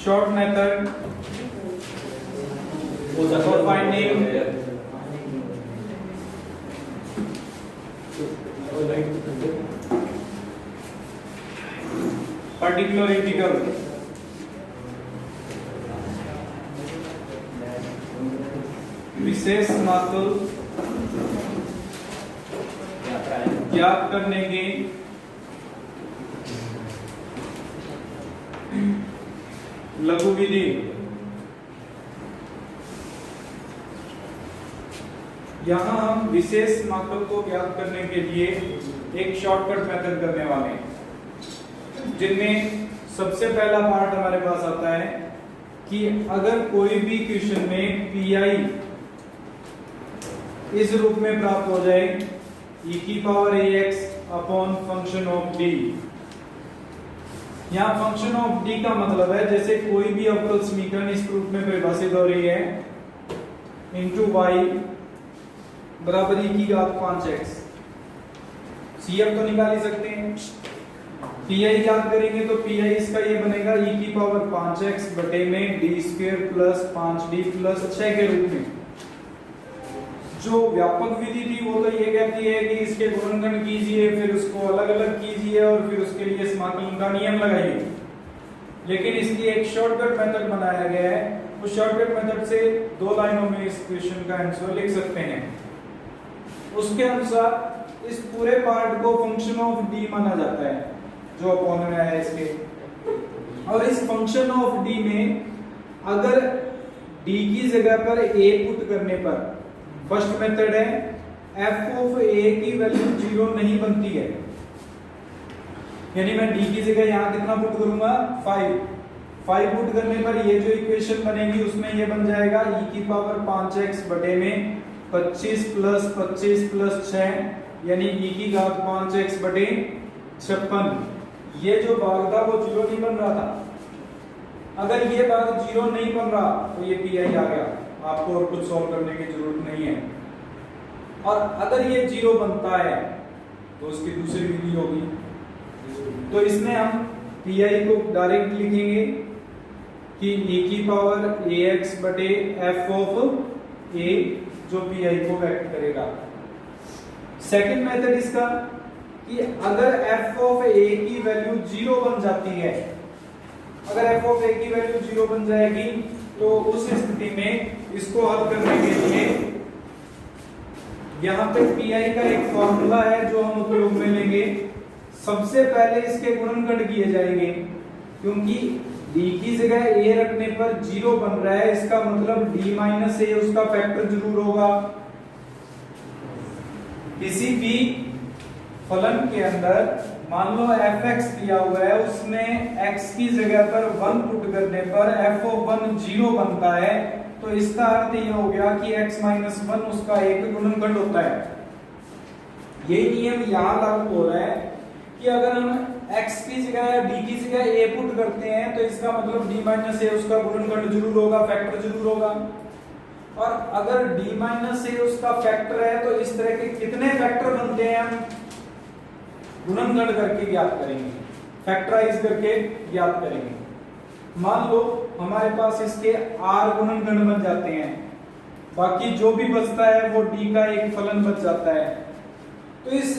short method for finding particular integral विशेष मात्रा ज्ञात करने की लघु विधि यहां हम विशेष मात्रा को ज्ञात करने के लिए एक शॉर्टकट मेथड करने वाले हैं, जिनमें सबसे पहला पार्ट हमारे पास आता है कि अगर कोई भी क्वेश्चन में पीआई इस रूप में प्राप्त हो जाए e की power ax upon function of d। यहाँ फंक्शन ऑफ d का मतलब है जैसे कोई भी अवकल समीकरण इस रूप में परिभाषित हो रही है इंटू y बराबर e की घात 5x। CF तो निकाल ही सकते हैं, PI ज्ञात करेंगे तो PI इसका ये बनेगा e की पावर 5x बटे में d square plus 5d plus 6 के रूप में। जो व्यापक विधि थी वो तो ये कहती है कि इसके गुणनखंड कीजिए, फिर उसको अलग अलग कीजिए और फिर उसके लिए समाकलन का नियम लगाइए। लेकिन इसकी एक शॉर्टकट मेथड बनाया गया है, उस शॉर्टकट मेथड से 2 लाइनों में इस क्वेश्चन का आंसर लिख सकते हैं। उसके अनुसार इस पूरे पार्ट को फंक्शन ऑफ d माना जाता है जो अपॉन में आया इसके, और इस फंक्शन ऑफ d में अगर d की जगह पर a पुट करने पर फर्स्ट मेथड है f ऑफ a की वैल्यू 0 नहीं बनती है, यानी मैं d की जगह यहां कितना पुट करूंगा 5 पुट करने पर ये जो इक्वेशन बनेगी उसमें ये बन जाएगा e की पावर 5x बटे में 25 प्लस 25 प्लस 6 यानी e की घात 5x बटे 56। ये जो भाग था वो 0 नहीं बन रहा था। अगर ये भाग 0 नहीं बन रहा तो ये pi आ गया, आपको और कुछ सॉल्व करने की जरूरत नहीं है। और अगर ये 0 बनता है तो उसकी दूसरी विधि होगी, तो इसमें हम pi को डायरेक्ट लिखेंगे कि e की पावर ax बटे f ऑफ a जो pi को व्यक्त करेगा। सेकंड मेथड इसका कि अगर f ऑफ a की वैल्यू 0 बन जाती है, अगर f ऑफ a की वैल्यू 0 बन जाएगी तो उस स्थिति में इसको हल करने के लिए यहाँ पे pi का एक फॉर्मूला है जो हम उपयोग में लेंगे। सबसे पहले इसके गुणनखंड किए जाएंगे, क्योंकि d की जगह a रखने पर 0 बन रहा है, इसका मतलब d माइनस a उसका फैक्टर जरूर होगा। किसी भी फलन के अंदर मान लो fx दिया हुआ है, उसमें x की जगह पर 1 पुट करने पर f ऑफ 1 0 बनता है, तो इसका अर्थ यह हो गया कि x माइनस 1 उसका एक गुणनखंड होता है। यही नियम यहाँ लागू हो रहा है कि अगर हम x की जगह d की जगह a पुट करते हैं तो इसका मतलब d माइनस a उसका गुणनखंड जरूर होगा, फैक्टर जरूर होगा। और अगर d माइनस a उसका फैक्टर है तो इस तरह के कितने फैक्टर बनते हैं हम गुणनखंड करके ज्ञात करेंगे, फैक्टराइज करके ज्ञात करेंगे। मान लो हमारे पास इसके r गुणनखंड बन जाते हैं, बाकी जो भी बचता है वो d का एक फलन बच जाता है। तो इस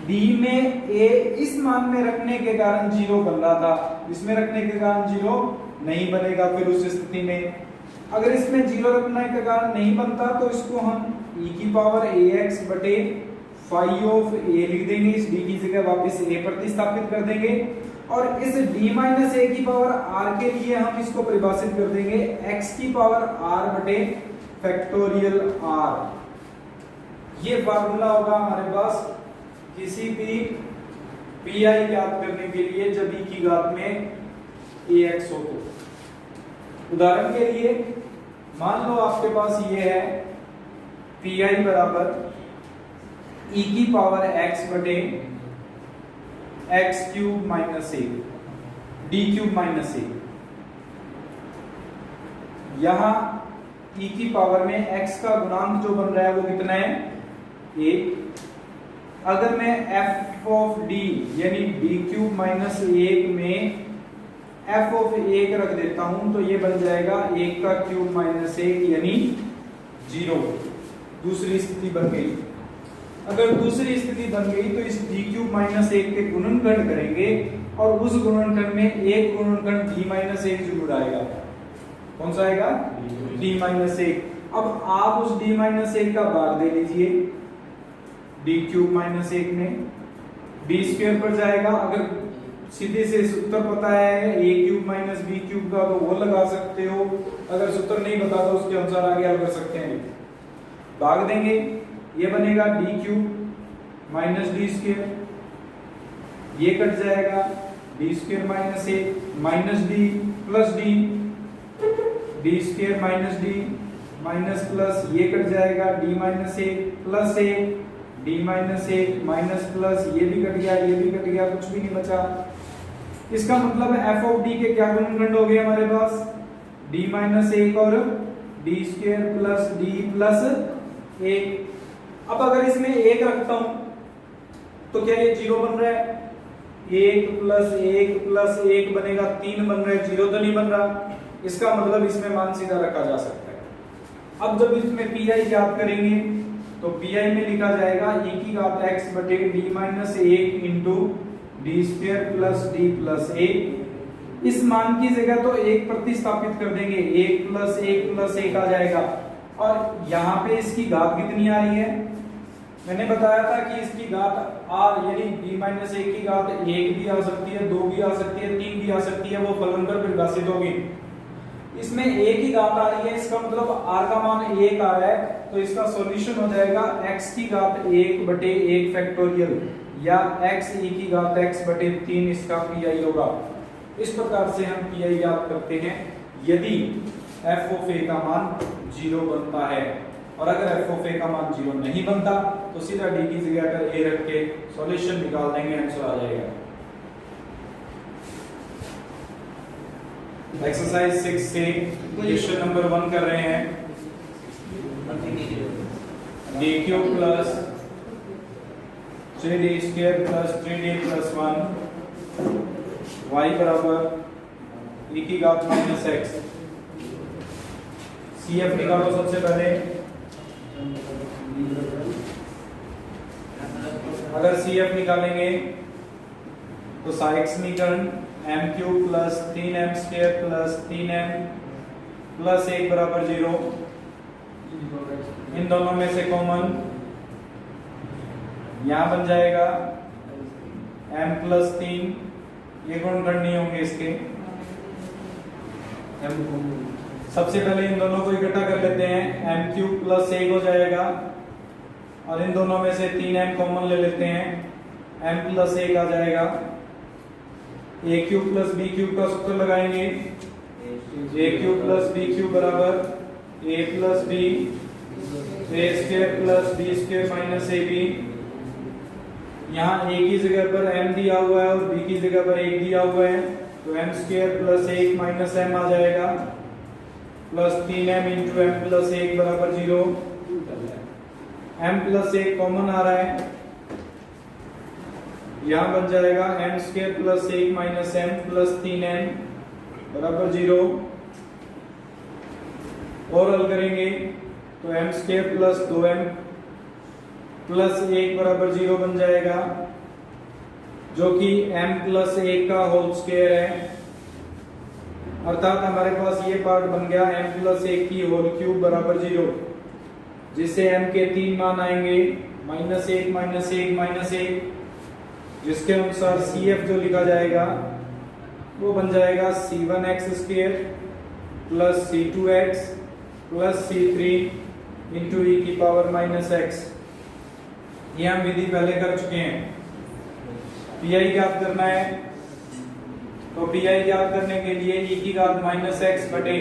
d में a इस मान में रखने के कारण 0 बन रहा था, इसमें रखने के कारण 0 नहीं बनेगा। फिर उस स्थिति में अगर इसमें 0 रखने के कारण नहीं बनता तो इसको हम e की पावर ax बटे फाई ऑफ a लिख देंगे, इस d की जगह वापस a प्रतिस्थापित कर देंगे, और इस d माइनस a की पावर r के लिए हम इसको परिभाषित कर देंगे x की पावर r बटे फैक्टोरियल r। ये फार्मूला होगा हमारे पास किसी भी pi ज्ञात करने के लिए जब e की घात में ax हो। तो उदाहरण के लिए मान लो आपके पास ये है pi बराबर e की पावर x बटे x cube minus a d cube minus a। यहां e की पावर में x का गुणांक जो बन रहा है वो कितना है 1। अगर मैं f ऑफ d यानी d क्यूब माइनस 1 में एफ ऑफ 1 रख देता हूं तो ये बन जाएगा 1 का क्यूब माइनस 1 यानी 0। दूसरी स्थिति बन गई। अगर दूसरी स्थिति बन गई तो इस d क्यूब माइनस 1 के गुणनखंड करेंगे और उस गुणनखंड में एक गुणनखंड d माइनस 1 जरूर आएगा। कौन सा आएगा? d minus 1। अब आप उस d माइनस 1 का बार दे लीजिए d क्यूब माइनस 1 में, b स्क्वायर पर जाएगा। अगर सीधे से सूत्र पता है a cube minus b cube का तो वो लगा सकते हो, अगर सूत्र नहीं पता तो उसके अनुसार आगे हल कर सकते हैं। भाग देंगे, ये बनेगा d cube minus d square, ये कट जाएगा d square minus 1 minus d plus d square minus d minus plus, ये कट जाएगा d minus 1 plus 1 d minus 1 minus plus, ये भी कट गया, ये भी कट गया, कुछ भी नहीं बचा। इसका मतलब f ऑफ d के क्या गुणनखंड हो गए हमारे पास? d माइनस 1 और d square plus d plus 1। अब अगर इसमें 1 रखता हूं तो क्या ये 0 बन रहा है? 1 प्लस 1 प्लस 1 बनेगा 3 बन रहा है, 0 तो नहीं बन रहा। इसका मतलब इसमें मान सीधा रखा जा सकता है। अब जब इसमें pi ज्ञात करेंगे तो pi में लिखा जाएगा e की घात x बटे d minus 1 into D square plus d plus 1। इस मान की जगह तो 1 प्रतिस्थापित कर देंगे, 1 प्लस 1 आ जाएगा। और यहाँ पे इसकी घात कितनी आ रही है? मैंने बताया था कि इसकी घात r यानी d माइनस 1 की घात 1 भी आ सकती है, 2 भी आ सकती है, 3 भी आ सकती है, वो फलन पर परिभाषित होगी। इसमें a की घात आ रही है, इसका मतलब r का मान 1 आ रहा है, तो इसका सॉल्यूशन हो जाएगा x की घात 1 बटे 1 फैक्टोरियल या x e की घात x बटे 3, इसका pi होगा। इस प्रकार से हम pi ज्ञात करते हैं यदि f ऑफ a का मान 0 बनता है। और अगर f ऑफ a का मान 0 नहीं बनता तो सीधा d की जगह पर a रख के सॉल्यूशन निकाल देंगे, आंसर आ जाएगा। एक्सरसाइज 6 से क्वेश्चन नंबर 1 कर रहे हैं। d cube plus 3d square plus 3d plus 1 y बराबर e की घात माइनस x। CF निकालो सबसे पहले। अगर CF निकालेंगे तो सहायक समीकरण m cube plus 3m square plus 3m plus 1 बराबर 0, इन दोनों में से कॉमन यहां बन जाएगा m प्लस 3, ये गुणनखंड नहीं होंगे इसके। सबसे पहले इन दोनों को इकट्ठा कर लेते हैं, m क्यूब प्लस 1 हो जाएगा और इन दोनों में से 3m कॉमन ले लेते हैं, m प्लस 1 आ जाएगा। a cube plus b cube का सूत्र लगाएंगे, a cube plus b cube बराबर a plus b, a square plus b square minus ab। यहाँ a की जगह पर m दिया हुआ है और b की जगह पर 1 दिया हुआ है, तो m square plus 1 minus m आ जाएगा plus 3m into m plus 1 बराबर 0। m प्लस 1 कॉमन आ रहा है, यहाँ बन जाएगा m square plus 1 minus m plus 3m बराबर 0। और हल करेंगे तो m square plus 2m plus 1 बराबर 0 बन जाएगा, जो कि m प्लस 1 का होल स्क्वायर है। अर्थात हमारे पास ये पार्ट बन गया m प्लस 1 की होल क्यूब बराबर 0, जिससे m के 3 मान आएंगे माइनस 1 माइनस 1 माइनस 1, जिसके अनुसार CF जो लिखा जाएगा वो बन जाएगा c1x square plus c2x plus c3 into e की पावर माइनस x। ये हम विधि पहले कर चुके हैं। pi ज्ञात करना है तो pi ज्ञात करने के लिए e की घात माइनस x बटे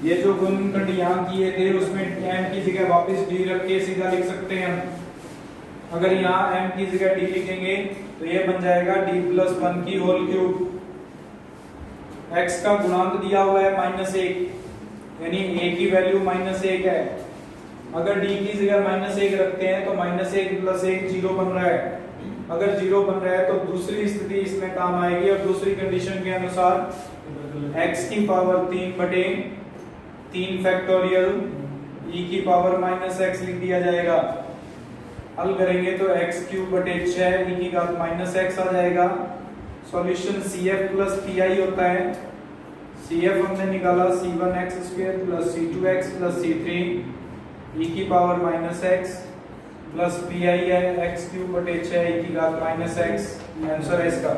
ये जो गुणनखंड यहाँ किए थे उसमें m की जगह वापस d रख के सीधा लिख सकते हैं हम। अगर यहाँ m की जगह d लिखेंगे तो ये बन जाएगा d प्लस 1 की होल क्यूब। x का गुणांक दिया हुआ है माइनस 1, यानी a की वैल्यू माइनस 1 है। अगर d की जगह माइनस 1 रखते हैं तो माइनस 1 प्लस 1 0 बन रहा है, अगर 0 बन रहा है तो दूसरी स्थिति इसमें काम आएगी, और दूसरी कंडीशन के अनुसार x की पावर 3 बटे 3 फैक्टोरियल e की पावर माइनस x लिख दिया जाएगा। हल करेंगे तो x क्यूब बटे 6 e की घात माइनस x आ जाएगा। सॉल्यूशन CF प्लस PI होता है। CF हमने निकाला C1x square plus C2x plus C3 e की power minus x plus PI है x क्यूब बटे 6 e की घात माइनस x। आंसर है इसका।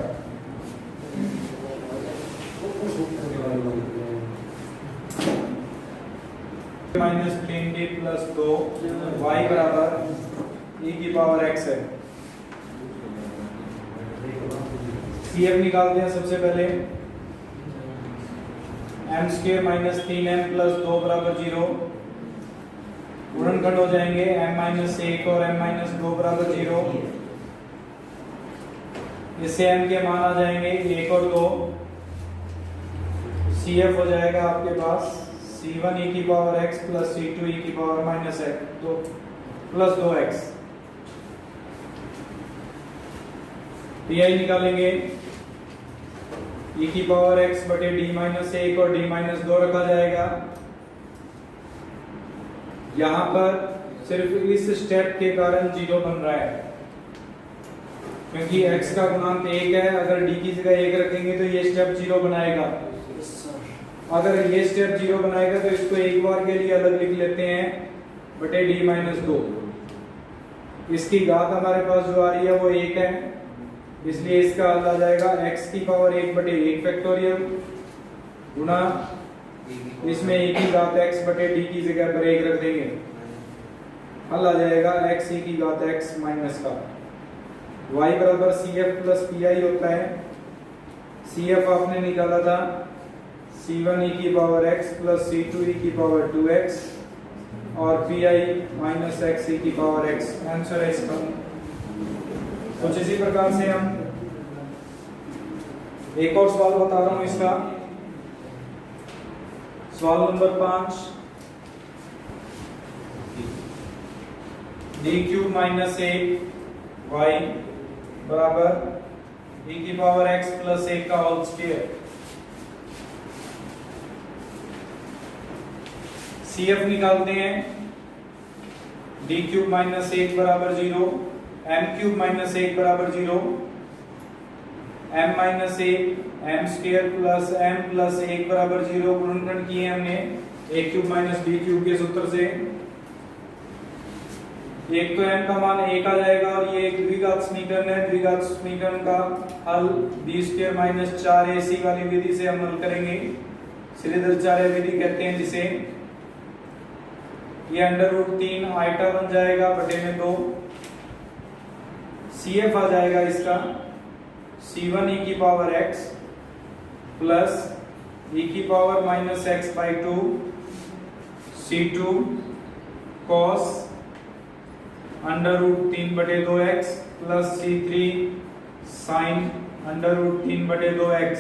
माइनस 3d प्लस 2 y बराबर e की पावर x है। CF निकालते हैं सबसे पहले। m square minus 3m plus 2 बराबर 0। गुणनखंड हो जाएंगे m माइनस 1 और m माइनस 2 बराबर 0। इससे m के मान आ जाएंगे 1 और 2। CF हो जाएगा आपके पास C1 e की power x plus C2 e की पावर माइनस x तो प्लस 2x। PI निकालेंगे e की पावर x बटे d माइनस 1 और d माइनस 2 रखा जाएगा। यहां पर सिर्फ इस स्टेप के कारण 0 बन रहा है, क्योंकि x का गुणांक 1 है। अगर d की जगह 1 रखेंगे तो ये स्टेप 0 बनाएगा। अगर ये स्टेप 0 बनाएगा तो इसको एक बार के लिए अलग लिख लेते हैं बटे d माइनस 2। इसकी घात हमारे पास जो आ रही है वो 1 है, इसलिए इसका हल आ जाएगा x की पावर 1 बटे 1 फैक्टोरियल गुणा इसमें e की घात x बटे d की जगह पर 1 रख देंगे। हल आ जाएगा x e की घात x माइनस का। y बराबर CF प्लस PI होता है। CF आपने निकाला था C1 e की power x plus C2 e की पावर 2x और PI माइनस x e की पावर x। आंसर है इसका। कुछ इसी प्रकार से हम एक और सवाल बता रहा हूं इसका। सवाल number 5, d cube minus 1y बराबर e की पावर x प्लस 1 का होल स्क्वायर। CF निकालते हैं d क्यूब माइनस 1 बराबर 0, m क्यूब माइनस 1 बराबर 0, m minus 1 m square plus m plus 1 बराबर 0। गुणनखंड किए हमने a cube minus b cube के सूत्र से। एक तो m का मान 1 आ जाएगा और ये एक द्विघात समीकरण है। द्विघात समीकरण का हल b स्क्वायर माइनस 4ac वाली विधि से हम हल करेंगे। श्रीधराचार्य विधि कहते हैं जिसे। ये अंडर रूट 3 आइटा बन जाएगा बटे में 2। CF आ जाएगा इसका C1 e की पावर x प्लस e की power minus x by 2 C2 cos under root 3 बटे 2x plus C3 sine under root 3 बटे 2x।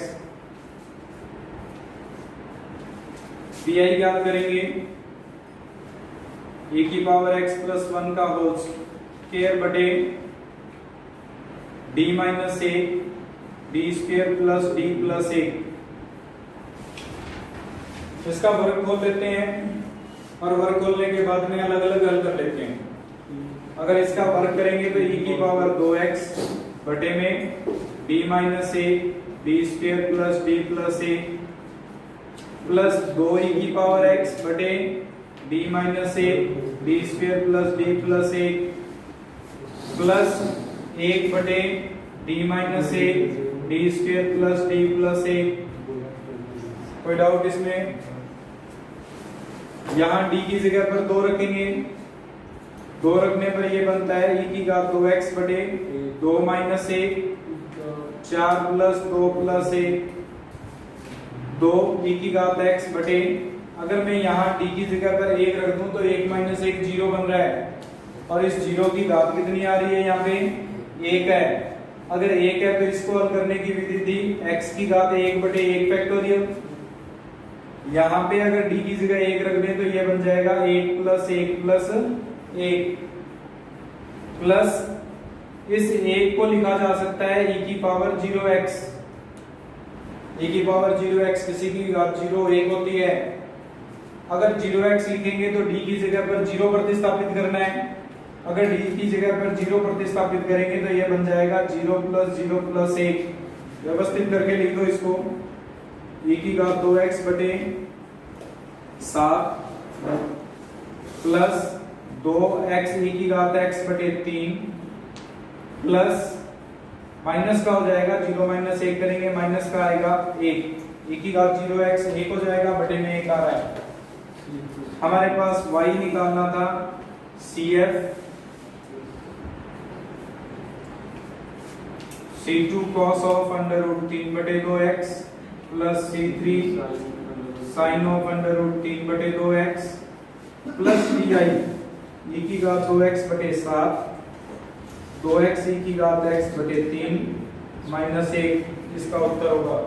PI याद करेंगे e की पावर x प्लस 1 का होल स्क्वायर बटे d minus 1 d square plus d plus 1। इसका वर्ग खोल लेते हैं और वर्ग खोलने के बाद में अलग अलग हल कर लेते हैं। अगर इसका वर्ग करेंगे तो e की पावर 2x बटे में d minus 1 d square plus d plus 1 plus 2e की पावर x बटे d minus 1 d square plus d plus 1 plus 1 बटे d minus 1 d square plus d plus 1। कोई डाउट इसमें? यहाँ d की जगह पर 2 रखेंगे। 2 रखने पर ये बनता है e की घात 2x बटे 2 माइनस 1 4 प्लस 2 प्लस 1 2 e की घात x बटे, अगर मैं यहाँ d की जगह पर 1 रख दूं तो 1 माइनस 1 0 बन रहा है और इस 0 की घात कितनी आ रही है? यहाँ पे 1 है। अगर 1 है तो इसको हल करने की विधि थी x की घात 1 बटे 1 फैक्टोरियल। यहाँ पे अगर d की जगह 1 रख दें तो ये बन जाएगा 1 प्लस 1 प्लस 1 प्लस इस एक को लिखा जा सकता है e की पावर 0x, e की पावर 0x किसी की घात 0 1 होती है। अगर 0x लिखेंगे तो d की जगह पर 0 प्रतिस्थापित करना है। अगर d की जगह पर 0 प्रतिस्थापित करेंगे तो यह बन जाएगा 0 + 1। व्यवस्थित करके लिख दो इसको, e की घात 2x बटे 7 प्लस 2x e की घात x बटे 3 प्लस माइनस का हो जाएगा 0 - 1 करेंगे, माइनस का आएगा 1, e की घात 0x 1 हो जाएगा, बटे में 1 आ रहा है। हमारे पास y निकालना था, CF C2 cos of √3 बटे 2x plus C3 sin of √3 बटे 2x प्लस DI e की घात 2x बटे 7 2x e की घात x बटे 3 - 1, इसका उत्तर होगा